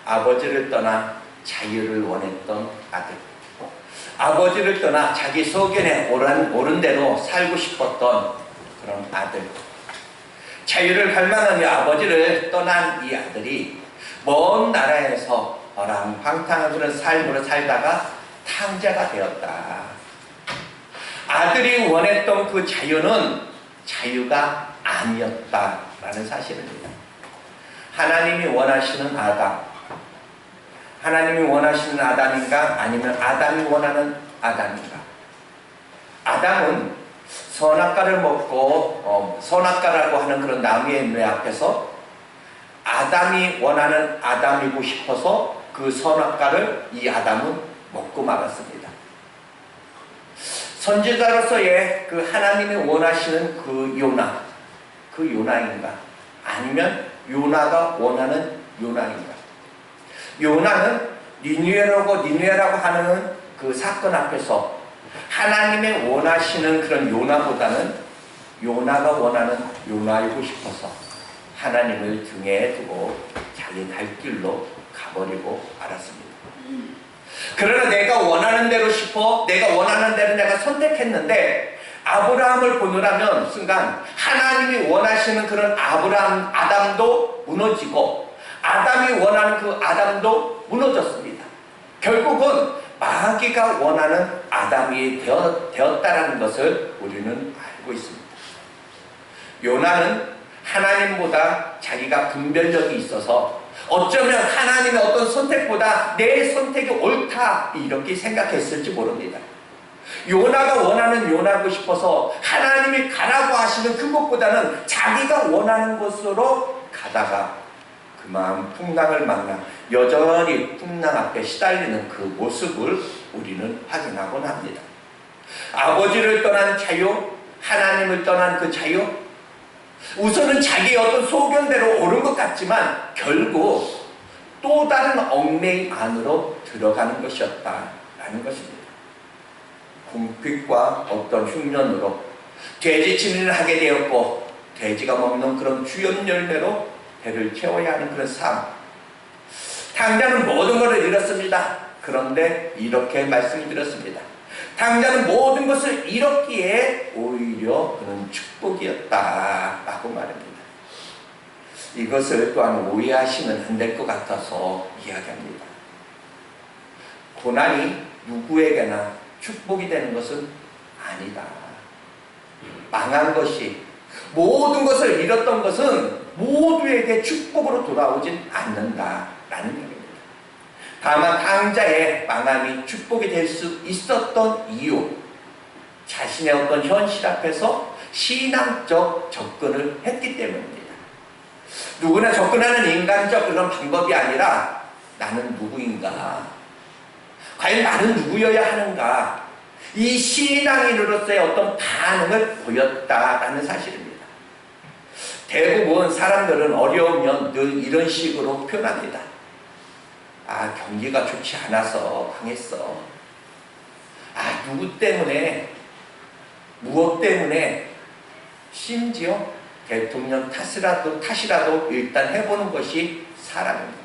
아버지를 떠나 자유를 원했던 아들, 아버지를 떠나 자기 소견에 옳은 대로 살고 싶었던 그런 아들, 자유를 갈망하며 아버지를 떠난 이 아들이 먼 나라에서 어랑방탕한 그런 삶으로 살다가 탕자가 되었다. 아들이 원했던 그 자유는 자유가 아니었다라는 사실입니다. 하나님이 원하시는 아담, 하나님이 원하시는 아담인가 아니면 아담이 원하는 아담인가? 아담은 선악과를 먹고 선악과라고 하는 그런 나무의 뇌 앞에서 아담이 원하는 아담이고 싶어서 그 선악과를 이 아담은 먹고 말았습니다. 선지자로서의 그 하나님이 원하시는 그 요나, 그 요나인가? 아니면 요나가 원하는 요나인가? 요나는 니느웨라고 하는 그 사건 앞에서 하나님의 원하시는 그런 요나보다는 요나가 원하는 요나이고 싶어서 하나님을 등에 두고 자기 갈 길로 가버리고 말았습니다. 그러나 내가 원하는 대로 내가 원하는 대로 내가 선택했는데 아브라함을 보느라면 순간 하나님이 원하시는 그런 아담도 무너지고 아담이 원하는 그 아담도 무너졌습니다. 결국은 마귀가 원하는 아담이 되었다라는 것을 우리는 알고 있습니다. 요나는 하나님보다 자기가 분별력이 있어서 어쩌면 하나님의 어떤 선택보다 내 선택이 옳다 이렇게 생각했을지 모릅니다. 요나가 원하는 요나고 싶어서 하나님이 가라고 하시는 그것보다는 자기가 원하는 곳으로 가다가 그만 풍랑을 만나 여전히 풍랑 앞에 시달리는 그 모습을 우리는 확인하곤 합니다. 아버지를 떠난 자유, 하나님을 떠난 그 자유, 우선은 자기의 어떤 소견대로 옳은 것 같지만 결국 또 다른 얽매임 안으로 들어가는 것이었다라는 것입니다. 궁핍과 어떤 흉년으로 돼지치기를 하게 되었고 돼지가 먹는 그런 주연 열매로 배를 채워야 하는 그런 삶. 탕자는 모든 것을 잃었습니다. 그런데 이렇게 말씀드렸습니다. 탕자는 모든 것을 잃었기에 오히려 그는 축복이었다라고 말합니다. 이것을 또한 오해하시면 안 될 것 같아서 이야기합니다. 고난이 누구에게나 축복이 되는 것은 아니다. 망한 것이, 모든 것을 잃었던 것은 모두에게 축복으로 돌아오진 않는다라는 얘기입니다. 다만 탕자의 망함이 축복이 될 수 있었던 이유, 자신의 어떤 현실 앞에서 신앙적 접근을 했기 때문입니다. 누구나 접근하는 인간적 그런 방법이 아니라 나는 누구인가? 과연 나는 누구여야 하는가? 이 신앙인으로서의 어떤 반응을 보였다라는 사실입니다. 대부분 사람들은 어려우면 늘 이런 식으로 표현합니다. 아, 경기가 좋지 않아서 당했어. 아, 누구 때문에, 무엇 때문에, 심지어 대통령 탓이라도 일단 해보는 것이 사람입니다.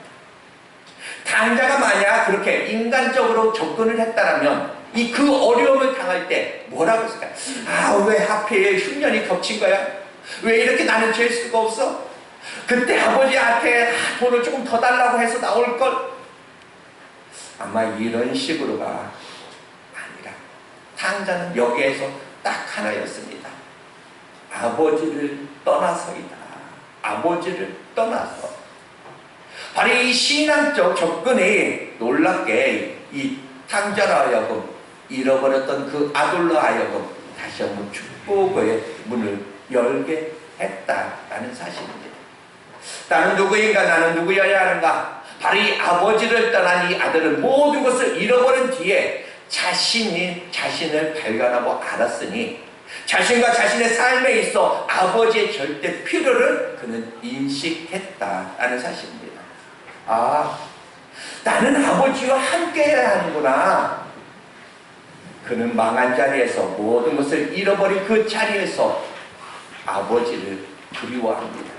당자가 만약 그렇게 인간적으로 접근을 했다면 그 어려움을 당할 때 뭐라고 했을까요? 아, 왜 하필 흉년이 겹친 거야? 왜 이렇게 나는 질 수가 없어? 그때 아버지한테 돈을 조금 더 달라고 해서 나올걸? 아마 이런 식으로가 아니라 탕자는 여기에서 딱 하나였습니다. 아버지를 떠나서이다. 아버지를 떠나서. 바로 이 신앙적 접근이 놀랍게 이 탕자로 하여금 잃어버렸던 그 아들로 하여금 다시 한번 축복의 문을 열게 했다라는 사실입니다. 나는 누구인가? 나는 누구여야 하는가? 바로 이 아버지를 떠난 이 아들은 모든 것을 잃어버린 뒤에 자신을 발견하고 알았으니 자신과 자신의 삶에 있어 아버지의 절대 필요를 그는 인식했다라는 사실입니다. 아, 나는 아버지와 함께해야 하는구나. 그는 망한 자리에서 모든 것을 잃어버린 그 자리에서 아버지를 그리워합니다.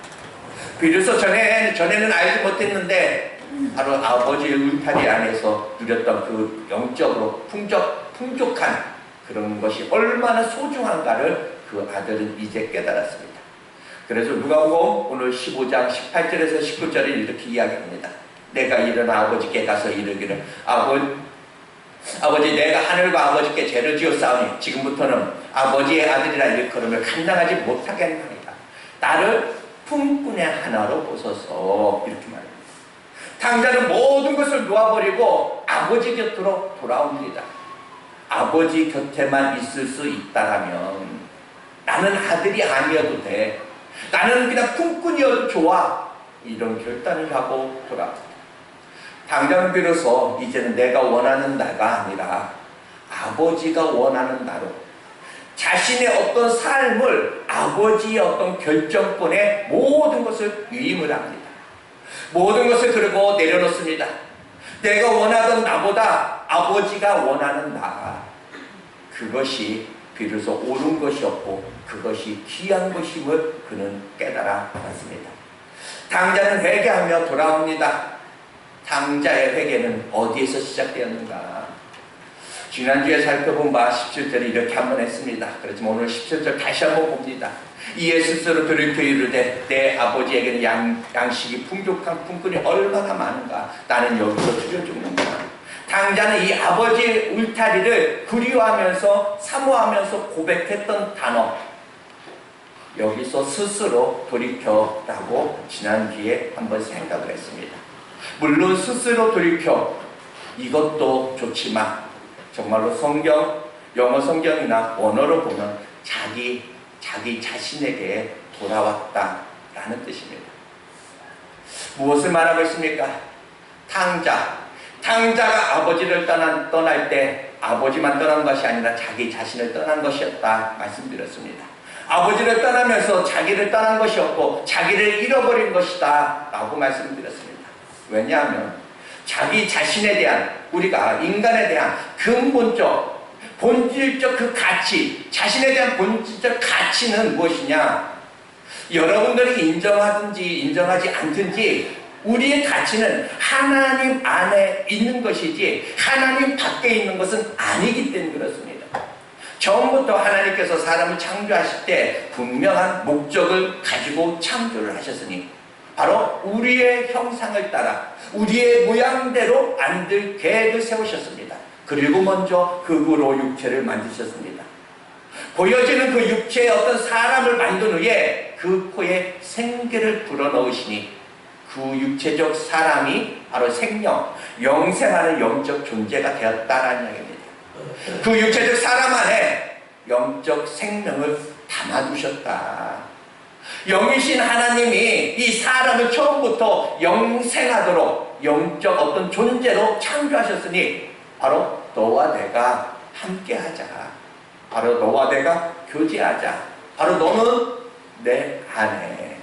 비로소 전에는 알지 못했는데 바로 아버지의 울타리 안에서 누렸던 그 영적으로 풍족한 그런 것이 얼마나 소중한가를 그 아들은 이제 깨달았습니다. 그래서 누가복음 오늘 15장 18절에서 19절에 이렇게 이야기합니다. 내가 일어나 아버지께 가서 이르기를 아버지 내가 하늘과 아버지께 죄를 지었사오니 지금부터는 아버지의 아들이라 일컬음을 감당하지 못하겠나이다. 나를 품꾼의 하나로 보소서. 이렇게 말합니다. 당자는 모든 것을 놓아버리고 아버지 곁으로 돌아옵니다. 아버지 곁에만 있을 수 있다라면 나는 아들이 아니어도 돼. 나는 그냥 품꾼이어도 좋아. 이런 결단을 하고 돌아옵니다. 당장은 비로소 이제는 내가 원하는 나가 아니라 아버지가 원하는 나로 자신의 어떤 삶을 아버지의 어떤 결정권에 모든 것을 위임을 합니다. 모든 것을 그리고 내려놓습니다. 내가 원하던 나보다 아버지가 원하는 나, 그것이 비로소 옳은 것이었고 그것이 귀한 것임을 그는 깨달아 알았습니다. 당자는 회개하며 돌아옵니다. 당자의 회개는 어디에서 시작되었는가? 지난주에 살펴본 바 17절에 이렇게 한번 했습니다. 그렇지만 오늘 17절 다시 한번 봅니다. 이에 스스로 돌이켜 이르되 내 아버지에게는 양식이 풍족한 품꾼이 얼마나 많은가. 나는 여기서 줄여 죽는구나. 당자는 이 아버지의 울타리를 그리워하면서 사모하면서 고백했던 단어, 여기서 스스로 돌이켜라고 지난주에 한번 생각을 했습니다. 물론 스스로 돌이켜 이것도 좋지만 정말로 영어 성경이나 원어로 보면 자기 자신에게 돌아왔다라는 뜻입니다. 무엇을 말하고 있습니까? 당자가 아버지를 떠날 때 아버지만 떠난 것이 아니라 자기 자신을 떠난 것이었다 말씀드렸습니다. 아버지를 떠나면서 자기를 떠난 것이었고 자기를 잃어버린 것이다 라고 말씀드렸습니다. 왜냐하면 자기 자신에 대한, 우리가 인간에 대한 근본적 본질적 그 가치, 자신에 대한 본질적 가치는 무엇이냐? 여러분들이 인정하든지 인정하지 않든지 우리의 가치는 하나님 안에 있는 것이지 하나님 밖에 있는 것은 아니기 때문에 그렇습니다. 처음부터 하나님께서 사람을 창조하실 때 분명한 목적을 가지고 창조를 하셨으니 바로 우리의 형상을 따라 우리의 모양대로 만들 계획을 세우셨습니다. 그리고 먼저 흙으로 육체를 만드셨습니다. 보여지는 그 육체에 어떤 사람을 만든 후에 그 코에 생기를 불어넣으시니 그 육체적 사람이 바로 생명, 영생하는 영적 존재가 되었다라는 이야기입니다. 그 육체적 사람 안에 영적 생명을 담아두셨다. 영이신 하나님이 이 사람을 처음부터 영생하도록 영적 어떤 존재로 창조하셨으니 바로 너와 내가 함께하자. 바로 너와 내가 교제하자. 바로 너는 내 안에.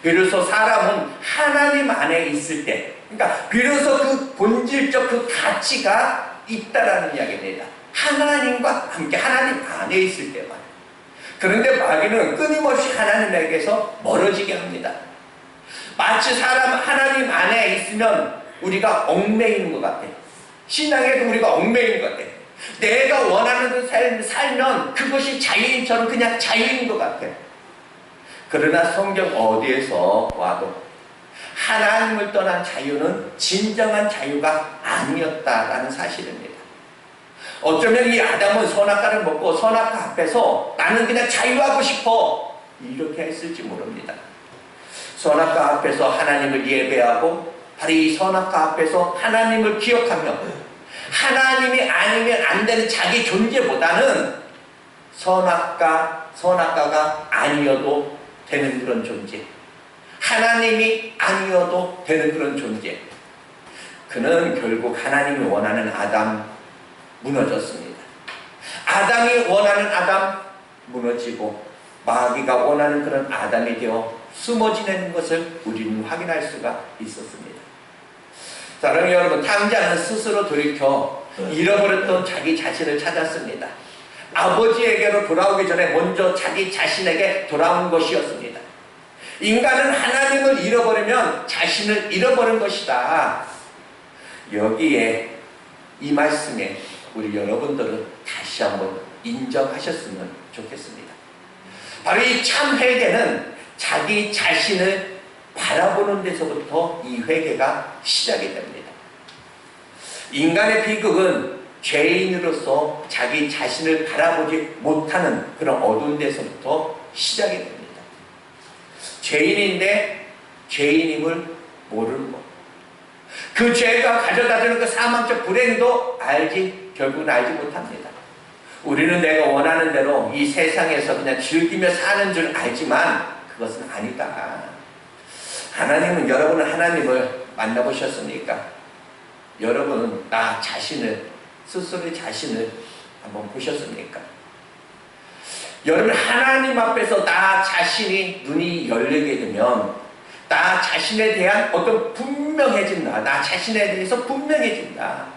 비로소 사람은 하나님 안에 있을 때, 그러니까 비로소 그 본질적 그 가치가 있다라는 이야기입니다. 하나님과 함께 하나님 안에 있을 때만. 그런데 마귀는 끊임없이 하나님에게서 멀어지게 합니다. 마치 사람 하나님 안에 있으면 우리가 얽매이는 것 같아. 신앙에도 우리가 얽매이는 것 같아. 내가 원하는 그 삶을 살면 그것이 자유인처럼 그냥 자유인 것 같아. 그러나 성경 어디에서 와도 하나님을 떠난 자유는 진정한 자유가 아니었다라는 사실입니다. 어쩌면 이 아담은 선악과를 먹고 선악과 앞에서 나는 그냥 자유하고 싶어 이렇게 했을지 모릅니다. 선악과 앞에서 하나님을 예배하고 바로 이 선악과 앞에서 하나님을 기억하며 하나님이 아니면 안 되는 자기 존재보다는 선악과가 아니어도 되는 그런 존재, 하나님이 아니어도 되는 그런 존재. 그는 결국 하나님이 원하는 아담 무너졌습니다. 아담이 원하는 아담 무너지고 마귀가 원하는 그런 아담이 되어 숨어 지내는 것을 우리는 확인할 수가 있었습니다. 사랑하는 여러분, 당자는 스스로 돌이켜 잃어버렸던 자기 자신을 찾았습니다. 아버지에게로 돌아오기 전에 먼저 자기 자신에게 돌아온 것이었습니다. 인간은 하나님을 잃어버리면 자신을 잃어버린 것이다. 여기에 이 말씀에 우리 여러분들은 다시 한번 인정하셨으면 좋겠습니다. 바로 이 참 회개는 자기 자신을 바라보는 데서부터 이 회개가 시작이 됩니다. 인간의 비극은 죄인으로서 자기 자신을 바라보지 못하는 그런 어두운 데서부터 시작이 됩니다. 죄인인데 죄인임을 모르는 것. 그 죄가 가져다주는 그 사망적 불행도 결국은 알지 못합니다. 우리는 내가 원하는 대로 이 세상에서 그냥 즐기며 사는 줄 알지만 그것은 아니다. 하나님은, 여러분은 하나님을 만나보셨습니까? 여러분은 나 자신을, 스스로의 자신을 한번 보셨습니까? 여러분, 하나님 앞에서 나 자신이 눈이 열리게 되면 나 자신에 대한 어떤 분명해진다. 나 자신에 대해서 분명해진다.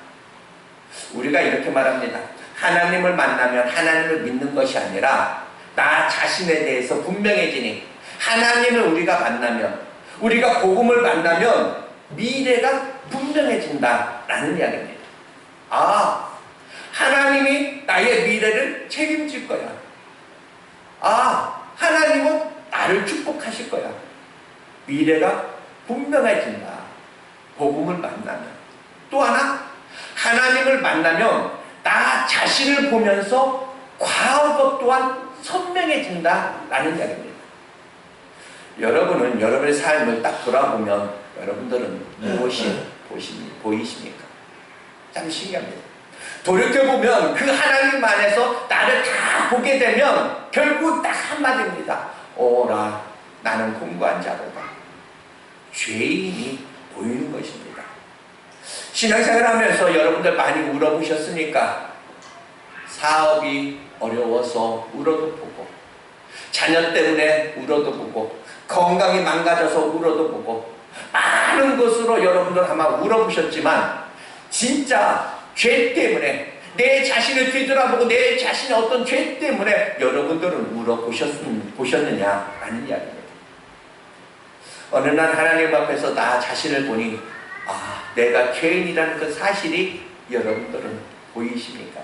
우리가 이렇게 말합니다. 하나님을 만나면 하나님을 믿는 것이 아니라 나 자신에 대해서 분명해지니, 하나님을 우리가 만나면, 우리가 복음을 만나면 미래가 분명해진다라는 이야기입니다. 아, 하나님이 나의 미래를 책임질 거야. 아, 하나님은 나를 축복하실 거야. 미래가 분명해진다. 복음을 만나면. 또 하나, 하나님을 만나면 나 자신을 보면서 과거 또한 선명해진다라는 이야기입니다. 여러분은 여러분의 삶을 딱 돌아보면 여러분들은 무엇이 보이십니까? 참 신기합니다. 돌이켜보면 그 하나님 안에서 나를 다 보게 되면 결국 딱 한마디입니다. 오라, 나는 공고한 자로다. 죄인이 보이는 것입니다. 신앙생활 하면서 여러분들 많이 울어보셨습니까? 사업이 어려워서 울어도 보고, 자녀 때문에 울어도 보고, 건강이 망가져서 울어도 보고, 많은 것으로 여러분들 아마 울어보셨지만 진짜 죄 때문에, 내 자신을 뒤돌아보고 내 자신의 어떤 죄 때문에 여러분들은 울어보셨느냐라는 이야기입니다. 어느 날 하나님 앞에서 나 자신을 보니, 아, 내가 죄인이라는 그 사실이 여러분들은 보이십니까?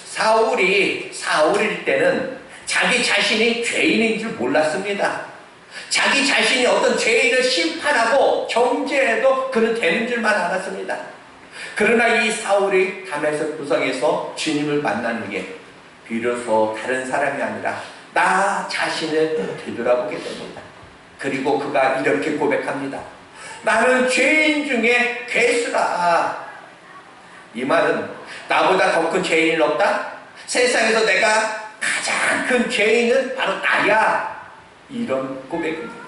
사울일 때는 자기 자신이 죄인인 줄 몰랐습니다. 자기 자신이 어떤 죄인을 심판하고 정죄해도 그는 되는 줄만 알았습니다. 그러나 이 사울이 다메섹 도성에서 주님을 만나는 게 비로소 다른 사람이 아니라 나 자신을 되돌아보게 됩니다. 그리고 그가 이렇게 고백합니다. 나는 죄인 중에 괴수라. 이 말은 나보다 더 큰 죄인은 없다? 세상에서 내가 가장 큰 죄인은 바로 나야. 이런 고백입니다.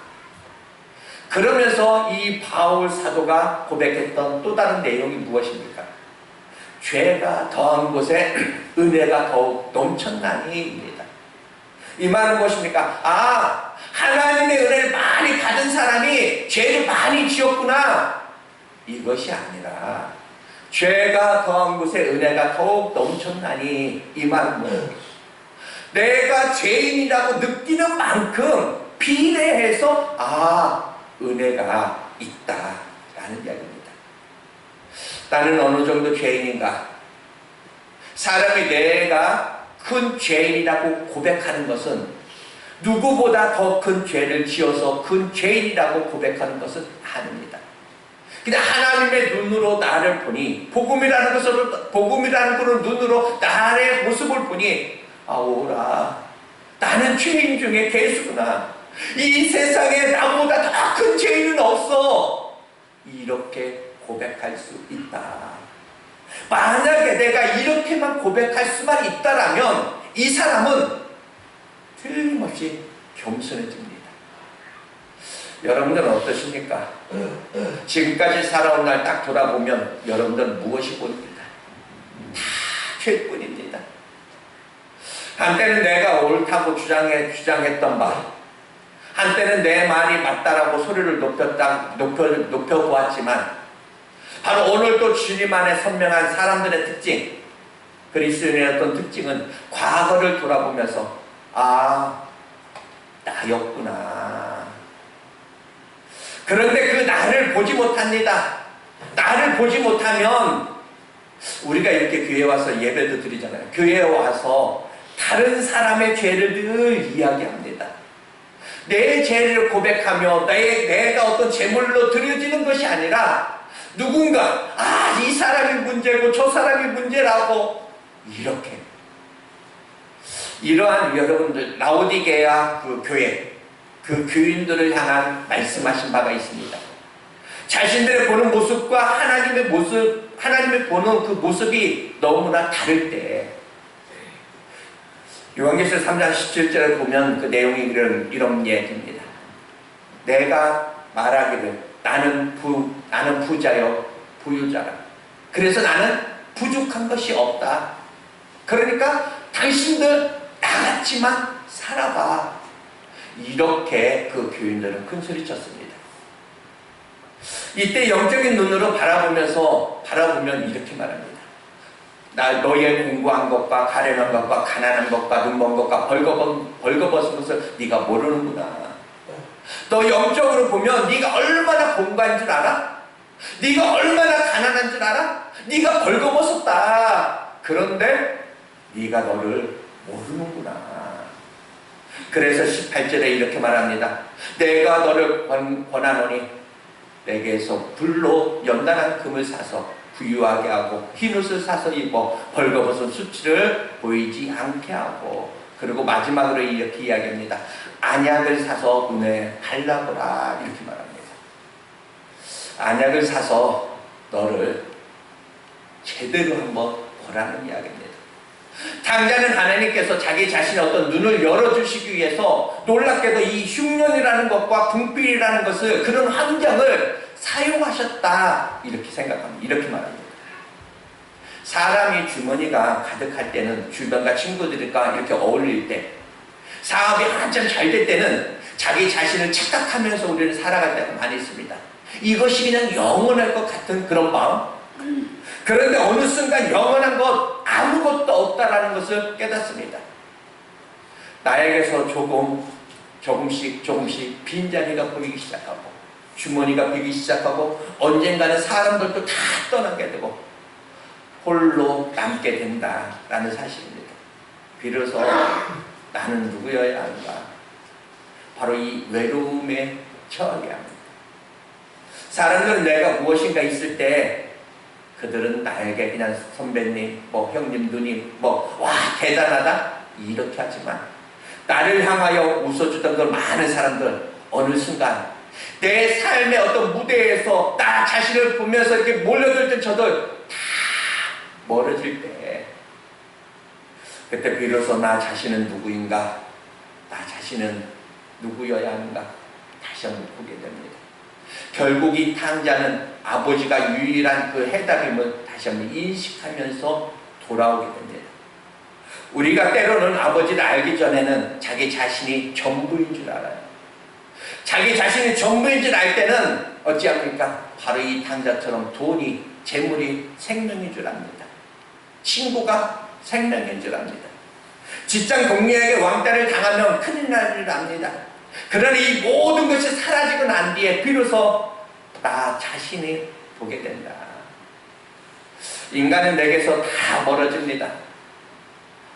그러면서 이 바울 사도가 고백했던 또 다른 내용이 무엇입니까? 죄가 더한 곳에 은혜가 더욱 넘쳤나니입니다. 이 말은 무엇입니까? 아, 하나님의 은혜를 많이 받은 사람이 죄를 많이 지었구나. 이것이 아니라 죄가 더한 곳에 은혜가 더욱 넘쳤나니, 이 말은 뭐예요? 내가 죄인이라고 느끼는 만큼 비례해서 은혜가 있다라는 이야기입니다. 나는 어느 정도 죄인인가? 사람이 내가 큰 죄인이라고 고백하는 것은 누구보다 더 큰 죄를 지어서 큰 죄인이라고 고백하는 것은 아닙니다. 근데 하나님의 눈으로 나를 보니, 복음이라는 그런 눈으로 나의 모습을 보니, 오라, 나는 죄인 중에 괴수구나. 이 세상에 나보다 더 큰 죄인은 없어. 이렇게 고백할 수 있다. 만약에 내가 이렇게만 고백할 수만 있다라면 이 사람은 틀림없이 겸손해집니다. 여러분들은 어떠십니까? 지금까지 살아온 날 딱 돌아보면 여러분들은 무엇이 보입니다? 다 죄뿐입니다. 한때는 내가 옳다고 주장했던 바, 한때는 내 말이 맞다라고 소리를 높여보았지만, 바로 오늘도 주님 안에 선명한 사람들의 특징, 그리스도인의 어떤 특징은 과거를 돌아보면서 나였구나. 그런데 그 나를 보지 못합니다. 나를 보지 못하면 우리가 이렇게 교회 와서 예배도 드리잖아요. 교회에 와서 다른 사람의 죄를 늘 이야기합니다. 내 죄를 고백하며 내가 어떤 제물로 드려지는 것이 아니라 누군가 이 사람이 문제고 저 사람이 문제라고 이렇게 이러한 여러분들 라오디게아 그 교회 그 교인들을 향한 말씀하신 바가 있습니다. 자신들의 보는 모습과 하나님의 모습, 하나님의 보는 그 모습이 너무나 다를 때 요한계시록 3장 17절에 보면 그 내용이 이런 얘기입니다. 내가 말하기를 나는 부자요 부유자라. 그래서 나는 부족한 것이 없다. 그러니까 당신들 나같지만 살아봐. 이렇게 그 교인들은 큰 소리 쳤습니다. 이때 영적인 눈으로 바라보면 이렇게 말합니다. 너의 공부한 것과 가련한 것과 가난한 것과 눈먼 것과 벌거벗은 것을 네가 모르는구나. 너 영적으로 보면 네가 얼마나 공부한 줄 알아? 네가 얼마나 가난한 줄 알아? 네가 벌거벗었다. 그런데 네가 너를 모르는구나. 그래서 18절에 이렇게 말합니다. 내가 너를 권하노니 내게서 불로 연단한 금을 사서 부유하게 하고 흰옷을 사서 입어 벌거벗은 수치를 보이지 않게 하고 그리고 마지막으로 이렇게 이야기합니다. 안약을 사서 눈에 발라보라. 이렇게 말합니다. 안약을 사서 너를 제대로 한번 보라는 이야기입니다. 당자는 하나님께서 자기 자신의 어떤 눈을 열어주시기 위해서 놀랍게도 이 흉년이라는 것과 궁필이라는 것을 그런 환경을 사용하셨다. 이렇게 생각합니다. 이렇게 말합니다. 사람이 주머니가 가득할 때는 주변과 친구들과 이렇게 어울릴 때 사업이 한참 잘 될 때는 자기 자신을 착각하면서 우리는 살아갈 때가 많이 있습니다. 이것이 그냥 영원할 것 같은 그런 마음. 그런데 어느 순간 영원한 것 아무것도 없다라는 것을 깨닫습니다. 나에게서 조금씩 빈자리가 보이기 시작하고 주머니가 비기 시작하고 언젠가는 사람들도 다 떠나게 되고 홀로 남게 된다라는 사실입니다. 비로소 나는 누구여야 하는가? 바로 이 외로움에 처하게 합니다. 사람들은 내가 무엇인가 있을 때 그들은 나에게 그냥 선배님, 형님, 누님, 와 대단하다 이렇게 하지만 나를 향하여 웃어주던 그 많은 사람들 어느 순간 내 삶의 어떤 무대에서 나 자신을 보면서 이렇게 몰려들 때 저들 다 멀어질 때 그때 비로소 나 자신은 누구인가? 나 자신은 누구여야 하는가? 다시 한번 보게 됩니다. 결국 이 탕자는 아버지가 유일한 그 해답임을 다시 한번 인식하면서 돌아오게 됩니다. 우리가 때로는 아버지를 알기 전에는 자기 자신이 전부인 줄 알아요. 자기 자신이 전부인 줄 알 때는 어찌합니까? 바로 이 탕자처럼 돈이, 재물이 생명인 줄 압니다. 친구가 생명인 줄 압니다. 직장 동료에게 왕따를 당하면 큰일 날 줄 압니다. 그러나 이 모든 것이 사라지고 난 뒤에 비로소 나 자신이 보게 된다. 인간은 내게서 다 멀어집니다.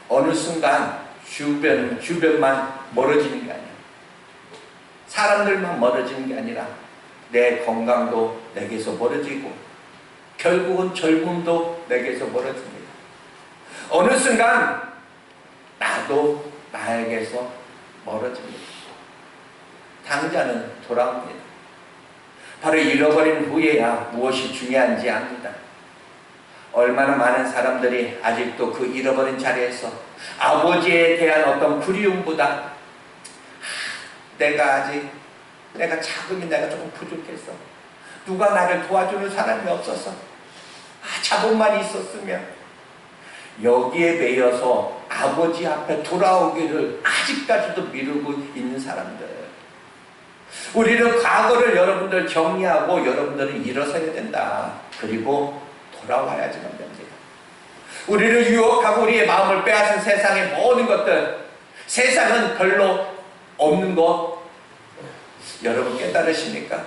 어느 순간 주변만 멀어지는 게 아니야. 사람들만 멀어지는 게 아니라 내 건강도 내게서 멀어지고 결국은 젊음도 내게서 멀어집니다. 어느 순간 나도 나에게서 멀어집니다. 당자는 돌아옵니다. 바로 잃어버린 후에야 무엇이 중요한지 압니다. 얼마나 많은 사람들이 아직도 그 잃어버린 자리에서 아버지에 대한 어떤 그리움보다 내가 자금이 내가 조금 부족했어. 누가 나를 도와주는 사람이 없어서 자본만 있었으면 여기에 매여서 아버지 앞에 돌아오기를 아직까지도 미루고 있는 사람들. 우리는 과거를 여러분들 정리하고 여러분들은 일어서야 된다. 그리고 돌아와야지만 됩니다. 우리를 유혹하고 우리의 마음을 빼앗은 세상의 모든 것들, 세상은 별로 없는 것 여러분 깨달으십니까?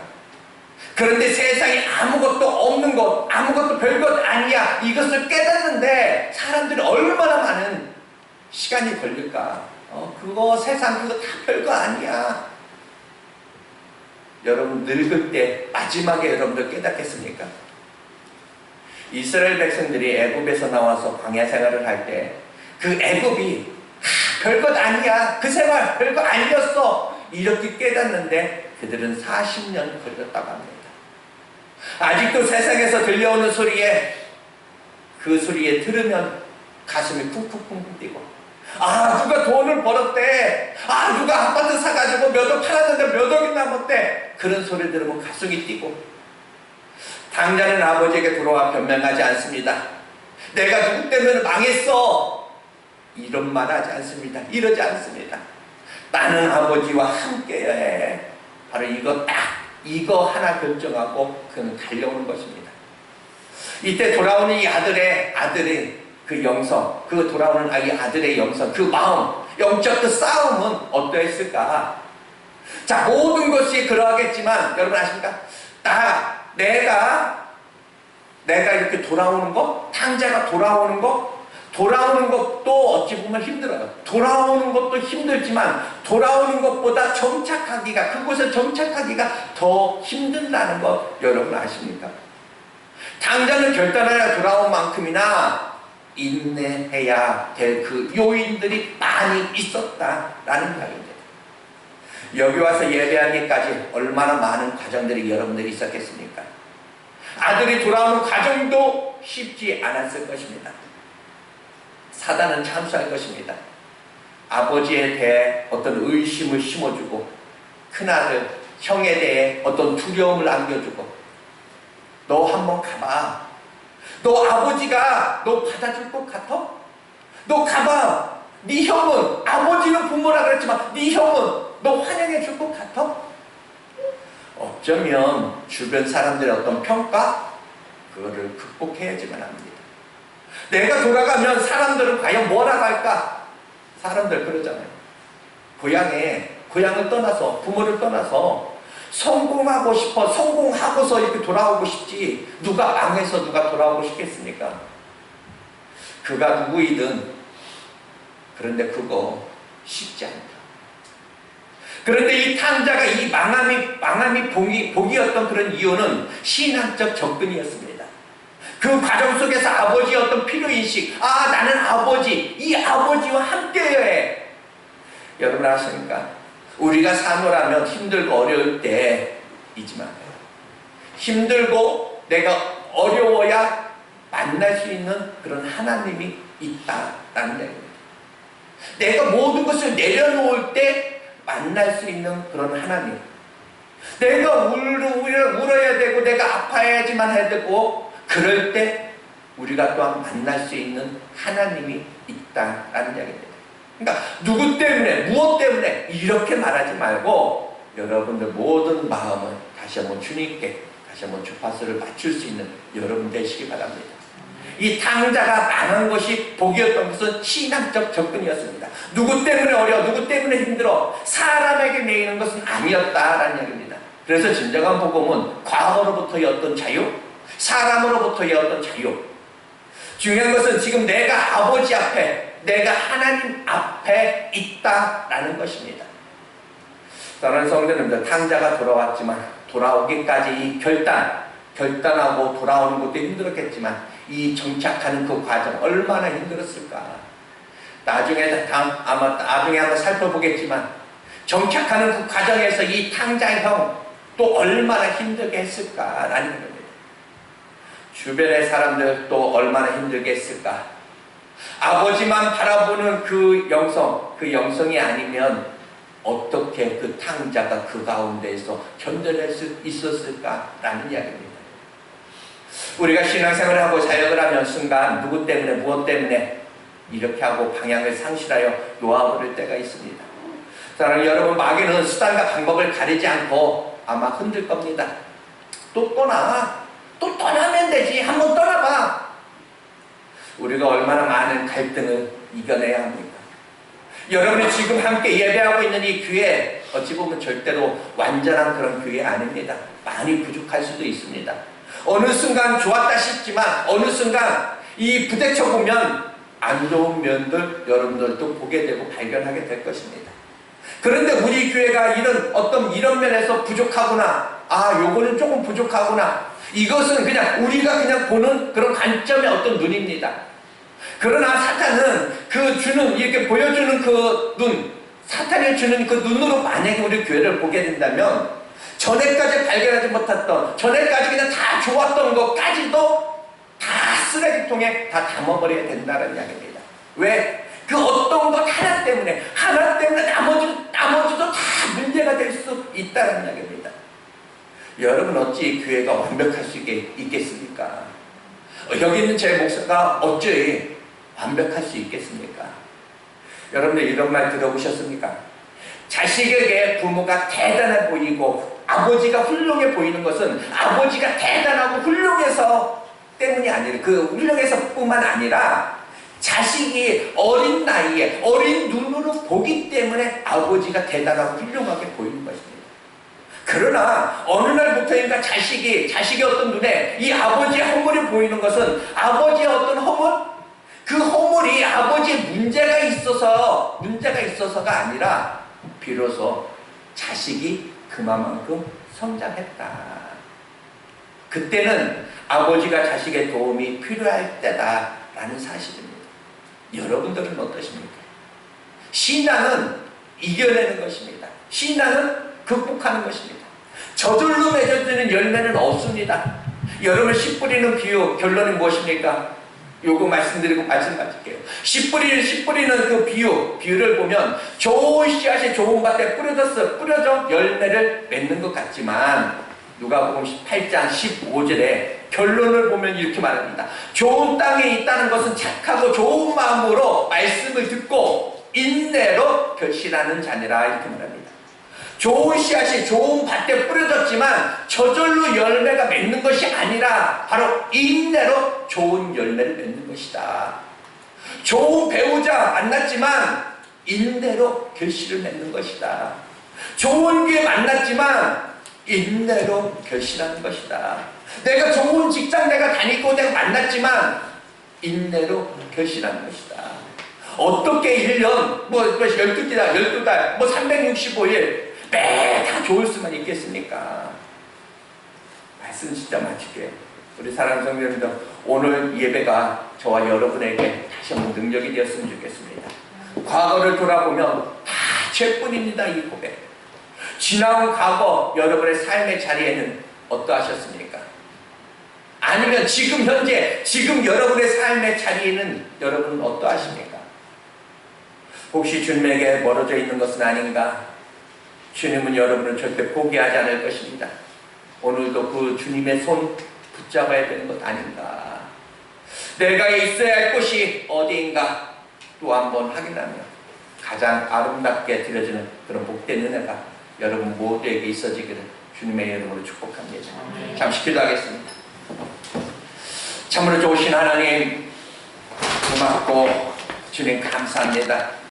그런데 세상에 아무것도 없는 것, 아무것도 별것 아니야, 이것을 깨닫는데 사람들이 얼마나 많은 시간이 걸릴까? 그거 세상 그거 다 별거 아니야. 여러분 늙을 때 마지막에 여러분들 깨닫겠습니까? 이스라엘 백성들이 애굽에서 나와서 광야 생활을 할 때 그 애굽이 별것 아니야, 그 생활 별거 아니었어, 이렇게 깨닫는데 그들은 40년 걸렸다고 합니다. 아직도 세상에서 들려오는 소리에, 그 소리에 들으면 가슴이 쿵쿵쿵쿵 뛰고, 누가 돈을 벌었대, 누가 아파트 사가지고 몇 억 팔았는데 몇 억이 남았대, 그런 소리 들으면 가슴이 뛰고, 당자는 아버지에게 돌아와 변명하지 않습니다. 내가 누구 때문에 망했어, 이런 말 하지 않습니다. 이러지 않습니다. 나는 아버지와 함께여야 해. 바로 이거 하나 결정하고 그는 달려오는 것입니다. 이때 돌아오는 이 아들의 그 영성, 그 돌아오는 이 아들의 영성, 그 마음, 영적 그 싸움은 어떠했을까? 자, 모든 것이 그러하겠지만 여러분 아십니까? 내가 이렇게 돌아오는 것, 탕자가 돌아오는 것도 어찌 보면 힘들어요. 돌아오는 것도 힘들지만 돌아오는 것보다 그곳에 정착하기가 더 힘든다는 것 여러분 아십니까? 당장은 결단하여 돌아온 만큼이나 인내해야 될 그 요인들이 많이 있었다라는 이야기입니다. 여기 와서 예배하기까지 얼마나 많은 과정들이 여러분들이 있었겠습니까? 아들이 돌아오는 과정도 쉽지 않았을 것입니다. 사단은 참수할 것입니다. 아버지에 대해 어떤 의심을 심어주고, 큰아들, 형에 대해 어떤 두려움을 안겨주고, 너 한번 가봐. 너 아버지가 너 받아줄 것 같아? 너 가봐. 네 형은, 아버지는 부모라 그랬지만 네 형은 너 환영해 줄 것 같아? 어쩌면 주변 사람들의 어떤 평가, 그거를 극복해야지만 합니다. 내가 돌아가면 사람들은 과연 뭐라고 할까? 사람들 그러잖아요. 고향을 떠나서, 부모를 떠나서 성공하고 싶어, 성공하고서 이렇게 돌아오고 싶지, 누가 망해서 누가 돌아오고 싶겠습니까? 그가 누구이든. 그런데 그거 쉽지 않다. 그런데 이 탕자가 이 망함이 복이었던 그런 이유는 신앙적 접근이었습니다. 그 과정 속에서 아버지의 어떤 필요인식, 나는 이 아버지와 함께여야 해. 여러분 아십니까? 우리가 사노라면 힘들고 어려울 때이지만, 힘들고 내가 어려워야 만날 수 있는 그런 하나님이 있다라는 얘기입니다. 내가 모든 것을 내려놓을 때 만날 수 있는 그런 하나님, 내가 울어야 되고 내가 아파야지만 해야 되고, 그럴 때 우리가 또한 만날 수 있는 하나님이 있다라는 이야기입니다. 그러니까 누구 때문에, 무엇 때문에 이렇게 말하지 말고 여러분들 모든 마음을 다시 한번 주님께 다시 한번 주파수를 맞출 수 있는 여러분 되시기 바랍니다. 이 탕자가 망한 것이 복이었던 것은 신앙적 접근이었습니다. 누구 때문에 어려워, 누구 때문에 힘들어, 사람에게 매이는 것은 아니었다라는 이야기입니다. 그래서 진정한 복음은 과거로부터의 어떤 자유, 사람으로부터의 어떤 자유. 중요한 것은 지금 내가 아버지 앞에, 내가 하나님 앞에 있다라는 것입니다. 사랑하는 성도님들, 탕자가 돌아왔지만 돌아오기까지 이 결단하고 돌아오는 것도 힘들었겠지만 이 정착하는 그 과정 얼마나 힘들었을까. 나중에 한번 살펴보겠지만 정착하는 그 과정에서 이 탕자 형 또 얼마나 힘들게 했을까라는 겁니다. 주변의 사람들 또 얼마나 힘들게 했을까. 아버지만 바라보는 그 영성이 아니면 어떻게 그 탕자가 그 가운데에서 견뎌낼 수 있었을까라는 이야기입니다. 우리가 신앙생활을 하고 사역을 하면 순간 누구 때문에 무엇 때문에 이렇게 하고 방향을 상실하여 놓아버릴 때가 있습니다. 사랑하는 여러분, 마귀는 수단과 방법을 가리지 않고 아마 흔들 겁니다. 또 떠나면 되지. 한번 떠나봐. 우리가 얼마나 많은 갈등을 이겨내야 합니까? 여러분이 지금 함께 예배하고 있는 이 교회 어찌 보면 절대로 완전한 그런 교회 아닙니다. 많이 부족할 수도 있습니다. 어느 순간 좋았다 싶지만 어느 순간 이 부대쳐 보면 안 좋은 면들 여러분들도 보게 되고 발견하게 될 것입니다. 그런데 우리 교회가 이런 면에서 부족하구나, 요거는 조금 부족하구나, 이것은 그냥 우리가 그냥 보는 그런 관점의 어떤 눈입니다. 그러나 사탄은 이렇게 보여주는 그 눈, 사탄이 주는 그 눈으로 만약에 우리 교회를 보게 된다면 전에까지 발견하지 못했던, 전에까지 그냥 다 좋았던 것까지도 다 쓰레기통에 다 담아버려야 된다는 이야기입니다. 왜? 그 어떤 것 하나 때문에 나머지도 다 문제가 될 수 있다는 이야기입니다. 여러분 어찌 교회가 완벽할 수 있겠습니까? 여기 있는 제 목사가 어찌 완벽할 수 있겠습니까? 여러분들 이런 말 들어보셨습니까? 자식에게 부모가 대단해 보이고 아버지가 훌륭해 보이는 것은 아버지가 대단하고 훌륭해서 때문이 아니라 훌륭해서 뿐만 아니라 자식이 어린 나이에 어린 눈으로 보기 때문에 아버지가 대단하고 훌륭하게 보이는 것입니다. 그러나 어느 날부터인가 자식의 어떤 눈에 이 아버지의 허물이 보이는 것은 아버지의 어떤 허물? 그 허물이 아버지의 문제가 있어서가 아니라 비로소 자식이 그만큼 성장했다. 그때는 아버지가 자식의 도움이 필요할 때다라는 사실입니다. 여러분들은 어떠십니까? 신앙은 이겨내는 것입니다. 신앙은 극복하는 것입니다. 저절로 맺어지는 열매는 없습니다. 여러분 씨 뿌리는 비유 결론이 무엇입니까? 요거 말씀드리고 말씀 마칠게요. 씨 뿌리는 그 비유를 보면 좋은 씨앗이 좋은 밭에 뿌려져 열매를 맺는 것 같지만 누가복음 8장 15절에 결론을 보면 이렇게 말합니다. 좋은 땅에 있다는 것은 착하고 좋은 마음으로 말씀을 듣고 인내로 결실하는 자니라 이렇게 말합니다. 좋은 씨앗이 좋은 밭에 뿌려졌지만 저절로 열매가 맺는 것이 아니라 바로 인내로 좋은 열매를 맺는 것이다. 좋은 배우자 만났지만 인내로 결실을 맺는 것이다. 좋은 교회 만났지만 인내로 결실하는 것이다. 내가 좋은 직장 내가 다니고 내가 만났지만 인내로 결실하는 것이다. 어떻게 1년 12달 365일 매 다 좋을 수만 있겠습니까? 말씀 진짜 마칠게요. 우리 사랑하는 성도 여러분들, 오늘 예배가 저와 여러분에게 다시 한번 능력이 되었으면 좋겠습니다. 과거를 돌아보면 다 죄뿐입니다. 이 고백. 지나온 과거 여러분의 삶의 자리에는 어떠하셨습니까? 아니면 지금 현재 지금 여러분의 삶의 자리에는 여러분은 어떠하십니까? 혹시 주님에게 멀어져 있는 것은 아닌가? 주님은 여러분을 절대 포기하지 않을 것입니다. 오늘도 그 주님의 손 붙잡아야 되는 것 아닌가? 내가 있어야 할 곳이 어디인가? 또 한번 확인하며 가장 아름답게 드려지는 그런 복된 은혜가 여러분 모두에게 있어지기를 주님의 이름으로 축복합니다. 잠시 기도하겠습니다. 참으로 좋으신 하나님 고맙고 주님 감사합니다.